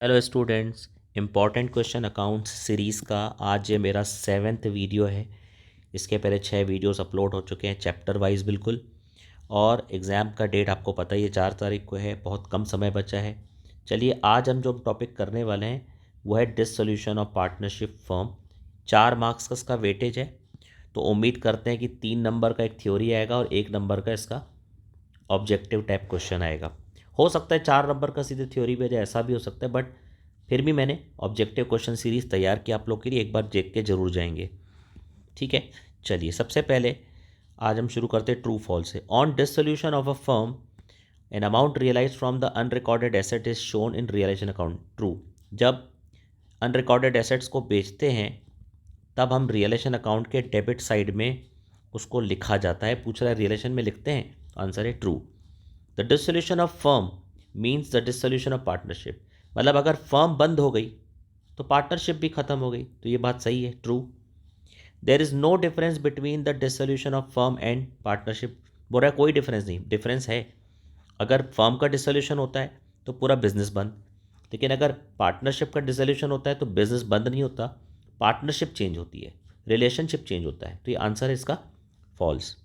Hello students, important question accounts series का आज ये मेरा 7th वीडियो है। इसके पहले 6 वीडियोस अपलोड हो चुके हैं चैप्टर वाइज बिल्कुल। और एग्ज़ाम का डेट आपको पता ही है 4 तारीख को है, बहुत कम समय बचा है। चलिए आज हम जो टॉपिक करने वाले हैं वो है dissolution of partnership firm. 4 marks का इसका वेटेज है, तो उम्मीद करते हैं कि 3 नंबर का एक थ्योरी आएगा और 1 नंबर का इसका ऑब्जेक्टिव टाइप क्वेश्चन आएगा। हो सकता है 4 नंबर का सीधे थ्योरी पे जाए, ऐसा भी हो सकता है, बट फिर भी मैंने ऑब्जेक्टिव क्वेश्चन सीरीज़ तैयार की आप लोग के लिए, एक बार देख के जरूर जाएंगे। ठीक है, चलिए सबसे पहले आज हम शुरू करते हैं ट्रू फॉल्स से। On dissolution of a firm an amount realise from the unrecorded asset is shown in realisation account. True. जब अनरिकॉर्डेड एसेट्स को बेचते हैं तब हम रियलाइजेशन अकाउंट के डेबिट साइड में उसको लिखा जाता है। पूछ रहा है रियलाइजेशन में लिखते हैं, आंसर है true. The dissolution of firm means the dissolution of partnership. मतलब अगर फर्म बंद हो गई तो पार्टनरशिप भी खत्म हो गई, तो ये बात सही है, true. There is no difference between the dissolution of firm and partnership. बोल रहा है कोई डिफरेंस नहीं, डिफरेंस है। अगर फर्म का डिसोल्यूशन होता है तो पूरा बिजनेस बंद, लेकिन अगर पार्टनरशिप का डिसोल्यूशन होता है तो बिजनेस बंद नहीं होता, पार्टनरशिप चेंज होती है, रिलेशनशिप चेंज होता है। तो ये आंसर है इसका false.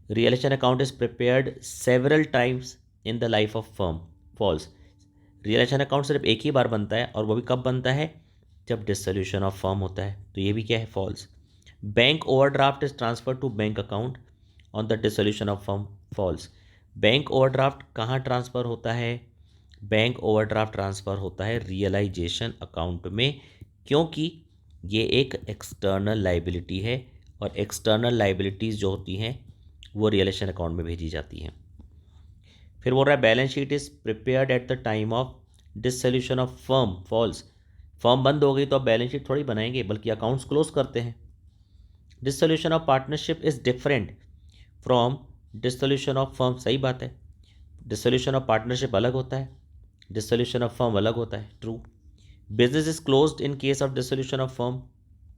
Realisation account is prepared several times in the life of firm. False. Realisation account सिर्फ एक ही बार बनता है, और वो भी कब बनता है, जब डिसोल्यूशन ऑफ फर्म होता है। तो ये भी क्या है, false. Bank overdraft is transfer to bank account on the dissolution of firm. False. Bank overdraft कहाँ ट्रांसफ़र होता है, बैंक ओवरड्राफ्ट ट्रांसफ़र होता है रियलाइजेशन अकाउंट में, क्योंकि ये एक एक्सटर्नल लाइबिलिटी है, और एक्सटर्नल लाइबिलिटीज़ जो होती हैं वो रियलाइजेशन अकाउंट में भेजी जाती हैं। फिर बोल रहा है balance sheet is prepared at the time of dissolution of firm. False. Firm बंद हो गई तो अब बैलेंस शीट थोड़ी बनाएंगे, बल्कि अकाउंट्स क्लोज करते हैं। Dissolution of partnership is different from dissolution of firm. सही बात है, डिसोल्यूशन ऑफ पार्टनरशिप अलग होता है, डिसोल्यूशन ऑफ फर्म अलग होता है, true. Business is closed in case of dissolution of firm,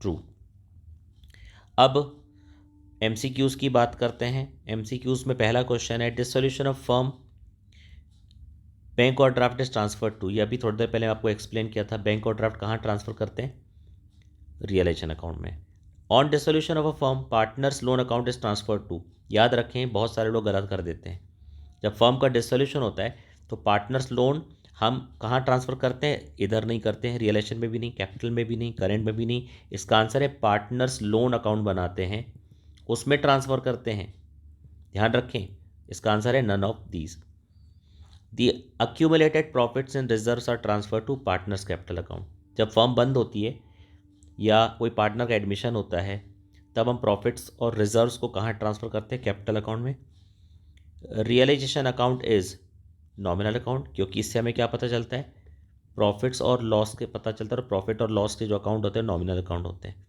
true. अब एमसीक्यूज की बात करते हैं। एमसीक्यूज में पहला क्वेश्चन है डिसोल्यूशन ऑफ फर्म बैंक और ड्राफ्ट इज ट्रांसफर टू। ये अभी थोड़ी देर पहले आपको एक्सप्लेन किया था, बैंक और ड्राफ्ट कहाँ ट्रांसफर करते हैं, रियलाइजेशन अकाउंट में। On dissolution of a firm partners loan account is transfer to. याद रखें, बहुत सारे लोग गलत कर देते हैं। जब फर्म का डिसोल्यूशन होता है तो पार्टनर्स लोन हम कहाँ ट्रांसफ़र करते हैं, इधर नहीं करते हैं, रियलाइजेशन में भी नहीं, कैपिटल में भी नहीं, करेंट में भी नहीं। इसका आंसर है पार्टनर्स लोन अकाउंट बनाते हैं, उसमें ट्रांसफ़र करते हैं। ध्यान रखें, इसका आंसर है none of these. The accumulated profits and reserves are transfer to partners capital account. जब फर्म बंद होती है या कोई पार्टनर का एडमिशन होता है तब हम प्रॉफिट्स और रिजर्व्स को कहाँ ट्रांसफ़र करते हैं, कैपिटल अकाउंट में। Realisation account is nominal account, क्योंकि इससे हमें क्या पता चलता है, प्रॉफिट्स और लॉस के पता चलता है, और प्रॉफिट और लॉस के जो अकाउंट होते हैं नॉमिनल अकाउंट होते हैं।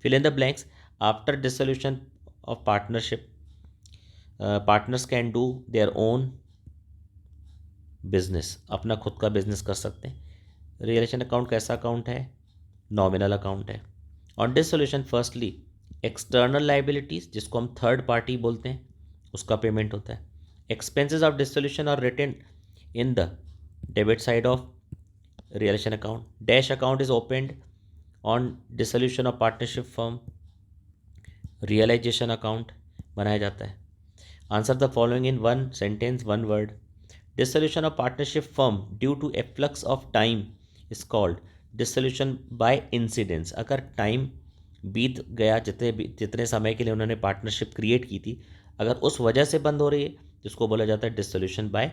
Fill in the blanks. After dissolution of partnership partners can do their own business, अपना खुद का बिजनेस कर सकते हैं। रियलाइजेशन अकाउंट कैसा अकाउंट है, नॉमिनल अकाउंट है। On dissolution firstly external liabilities, जिसको हम थर्ड पार्टी बोलते हैं, उसका पेमेंट होता है। Expenses of dissolution are written in the debit side of realisation account. Dash account is opened on dissolution of partnership firm, realisation account बनाया जाता है। Answer the following in one sentence, one word. Dissolution of partnership firm due to efflux of time is called dissolution by incidence. अगर time बीत गया, जितने समय के लिए उन्होंने पार्टनरशिप क्रिएट की थी, अगर उस वजह से बंद हो रही है, जिसको बोला जाता है dissolution by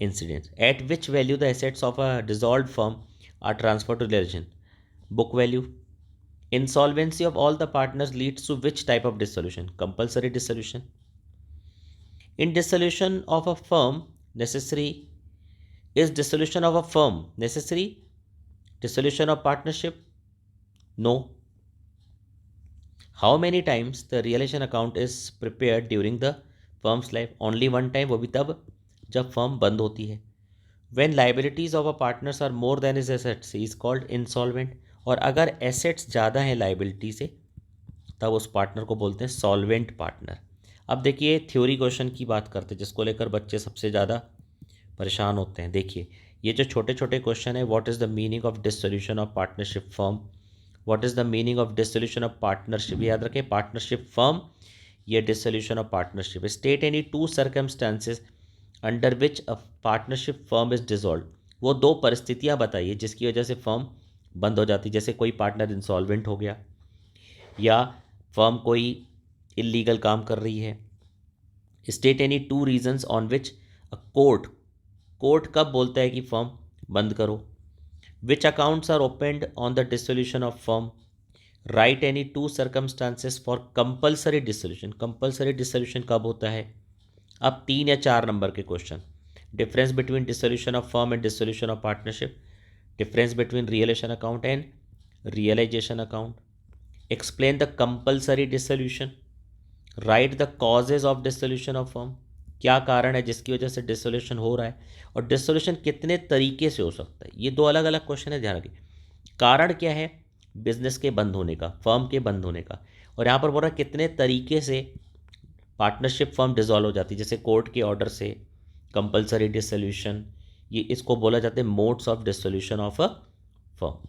incidence. At which value the assets of a dissolved firm are transfer to relation, book value. Insolvency of all the partners leads to which type of dissolution, compulsory dissolution. In dissolution of a firm necessary, is dissolution of a firm necessary, dissolution of partnership, no. How many times the realization account is prepared during the firm's life, only one time, वो भी तब जब firm बंद होती है। when liabilities of a partners are more than his assets he is called insolvent, और अगर assets ज़्यादा हैं लाइबिलिटी से तब उस पार्टनर को बोलते हैं सॉल्वेंट पार्टनर। अब देखिए थ्योरी क्वेश्चन की बात करते हैं, जिसको लेकर बच्चे सबसे ज़्यादा परेशान होते हैं। देखिए ये जो छोटे छोटे क्वेश्चन है, what is the meaning of dissolution of partnership firm, what is the meaning of dissolution of partnership, याद रखें पार्टनरशिप फर्म, ये dissolution of partnership. State any two circumstances under which a partnership firm is dissolve, वो दो परिस्थितियाँ बताइए जिसकी वजह से फर्म बंद हो जाती, जैसे कोई पार्टनर इंसॉल्वेंट हो गया या फर्म कोई इलीगल काम कर रही है। State any two reasons on which a court कब बोलता है कि फर्म बंद करो। Which accounts are opened on the dissolution of firm. Write any two circumstances for compulsory dissolution, compulsory dissolution कब होता है। अब 3 या 4 नंबर के question, difference between dissolution of firm and dissolution of partnership, difference between relation account and realisation account, explain the compulsory dissolution, write the causes of dissolution of firm, क्या कारण है जिसकी वजह से डिसोल्यूशन हो रहा है, और डिसोल्यूशन कितने तरीके से हो सकता है। ये दो अलग अलग क्वेश्चन है, ध्यान रखिए। कारण क्या है बिजनेस के बंद होने का, फर्म के बंद होने का, और यहाँ पर बोल रहा है कितने तरीके से पार्टनरशिप फर्म डिसॉल्व हो जाती है, जैसे कोर्ट के ऑर्डर से, कंपल्सरी डिसोल्यूशन, ये इसको बोला जाता है modes of dissolution of a firm.